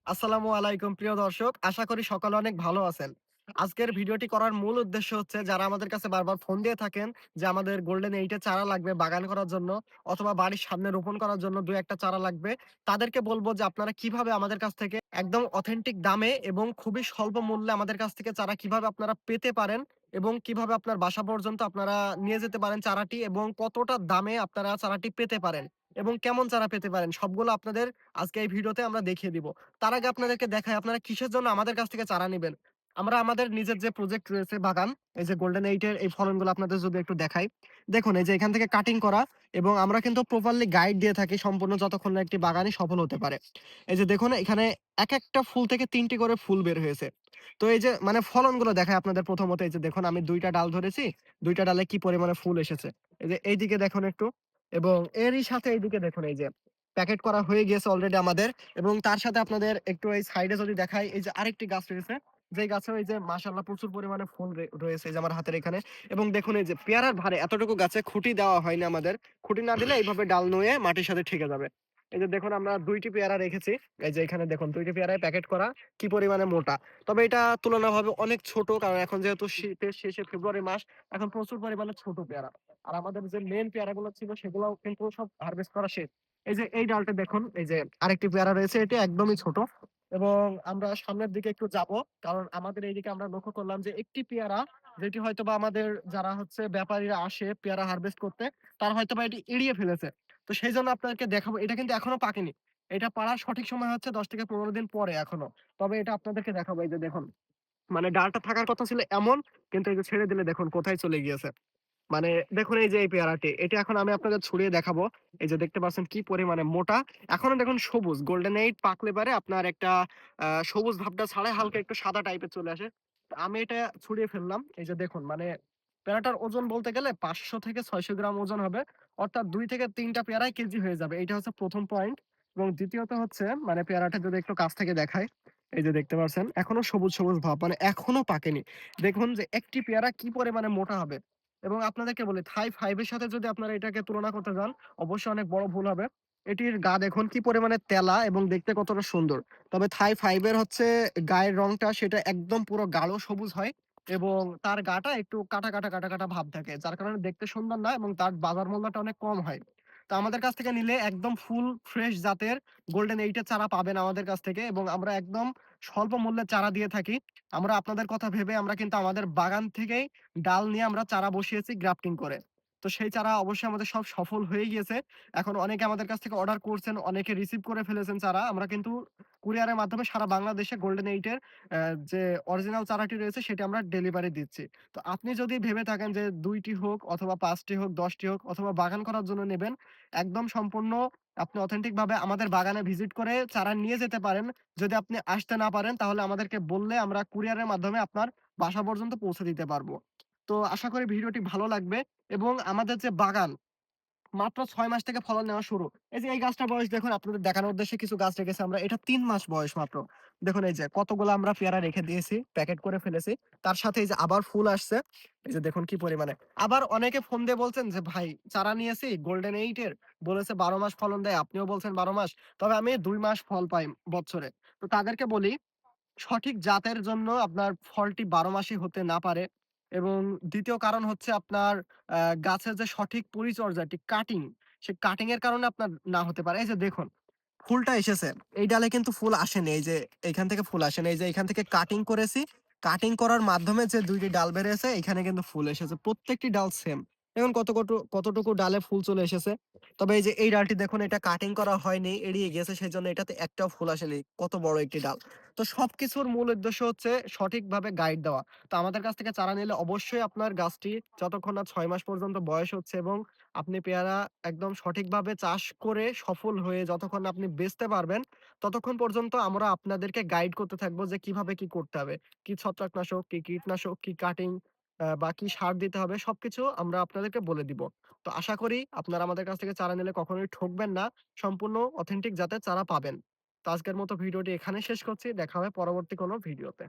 আসসালামু আলাইকুম প্রিয় দর্শক। আশা করি সকলে অনেক ভালো আছেন। আজকের ভিডিওটি করার মূল উদ্দেশ্য হচ্ছে যারা আমাদের কাছে বারবার ফোন দিয়ে থাকেন যে আমাদের গোল্ডেন 8 এর চারা লাগবে বাগান করার জন্য অথবা বাড়ির সামনে রোপণ করার জন্য ২-১ টা চারা লাগবে। তাদেরকে বলব যে আপনারা কিভাবে আমাদের কাছ থেকে একদম অথেন্টিক দামে এবং খুবই স্বল্প মূল্যে আমাদের কাছ থেকে চারা কিভাবে আপনারা পেতে পারেন এবং কিভাবে আপনার বাসা পর্যন্ত আপনারা নিয়ে যেতে পারেন চারাটি এবং কতটা দামে আপনারা চারাটি পেতে পারেন এবং কেমন চারা পেতে পারেন সবগুলো আপনাদের আজকে এই ভিডিওতে আমরা দেখিয়ে দিব। তার আগে আপনাদেরকে দেখাই আপনারা কিসের জন্য আমাদের কাছ থেকে চারা নিবেন। আমরা আমাদের নিজের যে প্রজেক্ট রয়েছে বাগান, এই যে গোল্ডেন 8 এর এই ফলনগুলো আপনাদের যদি একটু দেখাই। দেখুন এই যে এখান থেকে কাটিং করা এবং আমরা কিন্তু প্রপারলি গাইড দিয়ে থাকি সম্পূর্ণ যতক্ষণ না একটি বাগানই সফল হতে পারে। এই যে দেখুন এখানে একেকটা ফুল থেকে ৩ টি করে ফুল বের হয়েছে। তো এই যে মানে ফলনগুলো দেখাই আপনাদের প্রথমত এই যে দেখুন আমি ২ টা ডাল ধরেছি, ২ টা ডালে কি পরিমাণে ফুল এসেছে। এই যে এইদিকে দেখুন একটু এবং এরই সাথে এইদিকে দেখুন এই যে প্যাকেট করা হয়ে গিয়েছে অলরেডি আমাদের। এবং তার সাথে আপনাদের একটু এই সাইডে যদি দেখাই, এই যে আরেকটি গাছ রয়েছে, যেই গাছেও এই যে মাশাআল্লাহ প্রচুর পরিমাণে ফুল রয়েছে এই যে আমার হাতের এখানে। এবং দেখুন এই যে পেয়ারার ভারে এতটুকু গাছে খুঁটি দেওয়া হয়নি আমাদের। খুঁটি না দিলে এইভাবে ডাল নুয়ে মাটির সাথে ঠেকে যাবে। এই যে দেখুন আমরা ২ টি পেয়ারা রেখেছি। এই যে এখানে দেখুন ২ টি পেয়ারায় প্যাকেট করা কি পরিমাণে মোটা। তবে এটা তুলনাভাবে অনেক ছোট কারণ এখন যেহেতু শীতের শেষে ফেব্রুয়ারি মাস, এখন প্রচুর পরিমাণে ছোট পেয়ারা। আর আমাদের যে মেইন পেয়ারাগুলো ছিল সেগুলাও কিন্তু সব হারভেস্ট করা শেষ। এই যে এই ডালটা দেখুন, এই যে আরেকটি পেয়ারা রয়েছে, এটি একদমই ছোট। এবং আমরা সামনের দিকে একটু যাব। কারণ আমাদের এইদিকে আমরা লক্ষ্য করলাম যে একটি পেয়ারা যেটি হয়তোবা আমাদের যারা হচ্ছে ব্যাপারীরা আসে পেয়ারা হারভেস্ট করতে, তারা হয়তোবা এটি এড়িয়ে ফেলেছে। তো সেইজন্য আপনাদেরকে দেখাবো। এটা কিন্তু এখনো পাকেনি। এটা পাড়ার সঠিক সময় হচ্ছে ১০ থেকে ১৫ দিন পরে এখনো। তবে এটা আপনাদেরকে দেখাবো। এই যে দেখুন, মানে ডালটা থাকার কথা ছিল এমন, কিন্তু এই যে ছেড়ে দিলে দেখুন কোথায় চলে গিয়েছে। মানে দেখুন এই যে এই পেয়ারাটি, এটা এখন আমি আপনাদের ছুঁড়িয়ে দেখাবো। এই যে দেখতে পাচ্ছেন কি পরিমাণে মোটা। এখনো দেখুন সবুজ। গোল্ডেন 8 পাকলে পারে আপনার একটা সবুজ ভাবটা ছাড়াই হালকা একটু সাদা টাইপের চলে আসে। তো আমি এটা ছুঁড়িয়ে ফেললাম। এই যে দেখুন মানে পেয়ারাটার ওজন বলতে গেলে ৫০০ থেকে ৬০০ গ্রাম ওজন হবে। অর্থাৎ ২ থেকে ৩ টা পেয়ারাই কেজি হয়ে যাবে। এইটা হচ্ছে ১ম পয়েন্ট। এবং দ্বিতীয়ত হচ্ছে মানে পেয়ারাটা যদি একটু কাছ থেকে দেখাই, এই যে দেখতে পাচ্ছেন এখনো সবুজ, সবুজ ভাব। মানে এখনো পাকেনি। দেখুন যে একটি পেয়ারা কি পরিমাণে মোটা হবে। এবং আপনাদেরকে বলি থাই 5 এর সাথে যদি আপনারা এটাকে তুলনা করতে যান, অবশ্যই অনেক বড় ভুল হবে। এটির গা দেখুন কি পরিমাণে তেলা এবং দেখতে কতটা সুন্দর। তবে থাই 5 এর হচ্ছে গায়ের রংটা সেটা একদম পুরো গাঢ় সবুজ হয় এবং তার গাটা একটু কাটা ভাব থাকে। যার কারণে দেখতে সুন্দর না এবং তার বাজার মূল্যটা অনেক কম হয়। তো আমাদের কাছ থেকে নিলে একদম ফুল ফ্রেশ জাতের গোল্ডেন 8 এর চারা পাবেন আমাদের কাছ থেকে এবং আমরা একদম স্বল্প মূল্যে চারা দিয়ে থাকি। আমরা আপনাদের কথা ভেবে আমরা কিন্তু আমাদের বাগান থেকেই ডাল নিয়ে আমরা চারা বসিয়েছি গ্রাফটিং করে। তো সেই চারা অবশ্যই আমাদের সব সফল হয়ে গিয়েছে। এখন অনেকে আমাদের কাছ থেকে অর্ডার করছেন, অনেকে রিসিভ করে ফেলেছেন চারা। আমরা কিন্তু কুরিয়ারের মাধ্যমে সারা বাংলাদেশে গোল্ডেন 8 এর যে অরিজিনাল চারাটি রয়েছে সেটি আমরা ডেলিভারি দিচ্ছি। তো আপনি যদি ভেবে থাকেন যে ২ টি হোক অথবা ৫ টি হোক, ১০ টি হোক অথবা বাগান করার জন্য নেবেন, একদম সম্পূর্ণ আপনি অথেন্টিক ভাবে আমাদের বাগানে ভিজিট করে চারা নিয়ে যেতে পারেন। যদি আপনি আসতে না পারেন তাহলে আমাদেরকে বললে আমরা কুরিয়ারের মাধ্যমে আপনার বাসা পর্যন্ত পৌঁছে দিতে পারবো। তো আশা করি ভিডিওটি ভালো লাগবে এবং আমাদের যে বাগান মাত্র ৬ মাস থেকে ফলন নেওয়া শুরু। এই যে এই গাছটার বয়স দেখুন আপনাদের দেখানোর উদ্দেশ্যে কিছু গাছ রেখেছি আমরা। এটা ৩ মাস বয়স মাত্র। দেখুন এই যে কতগুলো আমরা পেয়ারা রেখে দিয়েছি, প্যাকেট করে ফেলেছি। তার সাথে এই যে আবার ফুল আসছে। এই যে দেখুন কি পরিমাণে। আবার অনেকে ফোন দিয়ে বলছেন যে, "ভাই চারা নিয়েছি গোল্ডেন 8 এর, বলেছে ১২ মাস ফলন দেয়। আপনিও বলছেন ১২ মাস। তবে আমি ২ মাস ফল পাই বছরে।" তো তাদেরকে বলি সঠিক জাতের জন্য আপনার ফলটি ১২ মাসই হতে না পারে এবং দ্বিতীয় কারণ হচ্ছে আপনার আ গাছের যে সঠিক পরিচর্যাটি কাটিং, সে কাটিং এর কারণে আপনার না হতে পারে। এই যে দেখুন, ফুলটা এসেছে। এই ডালে কিন্তু ফুল আসেনি। এই যে এইখান থেকে ফুল আসেনি। এই যে এইখান থেকে কাটিং করেছি। কাটিং করার মাধ্যমে যে ২ টি ডাল বেরিয়েছে এখানে কিন্তু ফুল এসেছে। প্রত্যেকটি ডাল সেম। দেখুন কতটুকু ডালে ফুল চলে এসেছে। তবে এই যে এই ডালটি দেখুন এটা কাটিং করা হয়নি, এড়িয়ে গিয়েছে সেজন্য এটাতে একটাও ফুল আসেনি। কত বড় একটি ডাল। তো সবকিছুর মূল উদ্দেশ্য হচ্ছে সঠিকভাবে গাইড দেওয়া। তো আমাদের কাছ থেকে চারা নিলে অবশ্যই আপনার গাছটি যতক্ষণ না ৬ মাস পর্যন্ত বয়স হচ্ছে এবং আপনি পেয়ারা একদম সঠিকভাবে চাষ করে সফল হয়ে যতক্ষণ না আপনি বেচতে পারবেন, ততক্ষণ পর্যন্ত আমরা আপনাদেরকে গাইড করতে থাকবো যে কিভাবে কি করতে হবে। কি ছত্রাকনাশক, কি কীটনাশক, কি কাটিং বা কি সার দিতে হবে সবকিছু আমরা আপনাদেরকে বলে দিব। তো আশা করি আপনারা আমাদের কাছ থেকে চারা নিলে কখনোই ঠকবেন না। সম্পূর্ণ অথেন্টিক জাতের চারা পাবেন। তো আজকের মতো ভিডিওটি এখানেই শেষ করছি। দেখা হবে পরবর্তী কোনো ভিডিওতে।